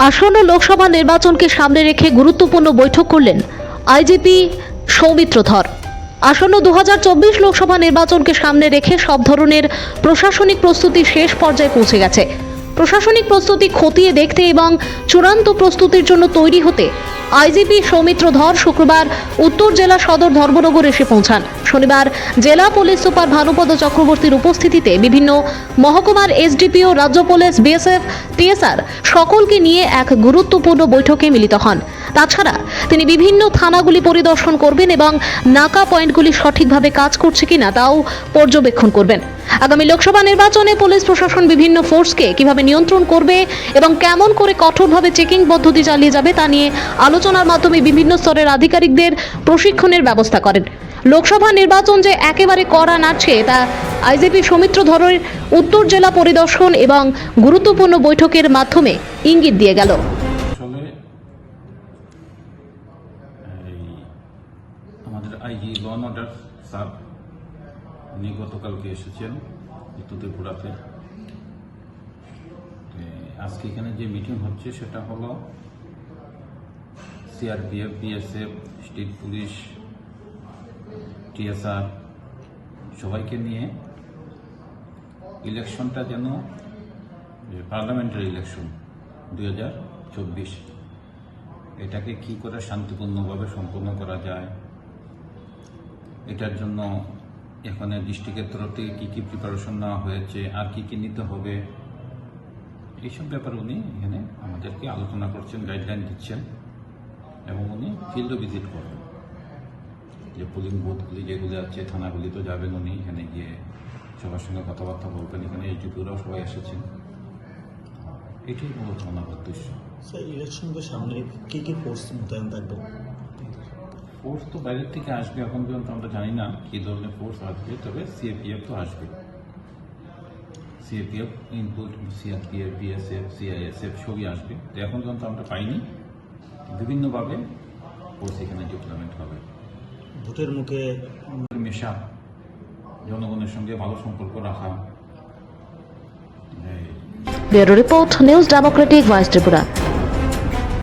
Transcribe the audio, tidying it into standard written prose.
আসন্ন লোকসভা নির্বাচনকে সামনে রেখে গুরুত্বপূর্ণ বৈঠক করলেন আইজিপি সৌমিত্র ধর। আসন্ন 2024 লোকসভা নির্বাচনকে সামনে রেখে সব ধরনের প্রশাসনিক প্রস্তুতি শেষ পর্যায়ে পৌঁছে গেছে। প্রশাসনিক প্রস্তুতি খতিয়ে দেখতে এবং চূড়ান্ত প্রস্তুতির জন্য তৈরি হতে আইজিপি সৌমিত্র ধর শুক্রবার উত্তর জেলা সদর ধর্মনগর এসে পৌঁছান। শনিবার জেলা পুলিশ সুপার ভানুপদ চক্রবর্তীর উপস্থিতিতে বিভিন্ন মহকুমার এসডিপিও, রাজ্য পুলিশ, বিএসএফ, টিএসআর সকলকে নিয়ে এক গুরুত্বপূর্ণ বৈঠকে মিলিত হন। তাছাড়া তিনি বিভিন্ন থানাগুলি পরিদর্শন করবেন এবং নাকা পয়েন্টগুলি সঠিকভাবে কাজ করছে কিনা তাও পর্যবেক্ষণ করবেন। আগামী লোকসভা নির্বাচনে পুলিশ প্রশাসন বিভিন্ন ফোর্সকে কিভাবে নিয়ন্ত্রণ করবে এবং কেমন করে কঠোরভাবে চেকিং পদ্ধতি চালিয়ে যাবে তা নিয়ে আলোচনার মাধ্যমে বিভিন্ন স্তরের আধিকারিকদের প্রশিক্ষণের ব্যবস্থা করেন। লোকসভা নির্বাচন যে একেবারে কড়া নাড়ছে তা আইজিপি সৌমিত্র ধরের উত্তর জেলা পরিদর্শন এবং গুরুত্বপূর্ণ বৈঠকের মাধ্যমে ইঙ্গিত দিয়ে গেল। আমাদের IG law and order sir উনি গতকালকে এসেছেন উত্তর ত্রিপুরাতে। আজকে এখানে যে মিটিং হচ্ছে সেটা হলো CRPF, BSF, state police, TSR সবাইকে নিয়ে ইলেকশনটা যেন পার্লামেন্টারি ইলেকশন 2024 এটাকে কি করে শান্তিপূর্ণভাবে সম্পন্ন করা যায়, এটার জন্য এখানে ডিস্ট্রিক্টের তরফ থেকে কী কী প্রিপারেশন নেওয়া হয়েছে আর কি কি নিতে হবে এইসব ব্যাপারে উনি এখানে আমাদেরকে আলোচনা করছেন, গাইডলাইন দিচ্ছেন এবং উনি ফিল্ড ভিজিট করবেন। যে পোলিং বুথগুলি যেগুলি আছে থানাগুলি তো যাবেন, উনি এখানে গিয়ে সবার সঙ্গে কথাবার্তা বলবেন। এখানে এসডিপিওরাও সবাই এসেছেন। এটাই মূলত ওনার উদ্দেশ্য। স্যার, ইলেকশনকে সামনে কী কী ফোর্স মোতায়েন থাকবে? ফোর্স তো বাইরের থেকে আসবে, এখন পর্যন্ত আমরা জানি না কী ধরনের ফোর্স আসবে, তবে সিএপিএফ তো আসবে। CAPF input, CRPF, BSF, CISF সবই আসবে। তো এখন পর্যন্ত আমরা পাইনি। বিভিন্নভাবে ফোর্স এখানে ডিপ্লয়মেন্ট হবে। ভোটের মুখে মেশা, জনগণের সঙ্গে ভালো সম্পর্ক রাখা। Bureau report, news Democratic voice Tripura.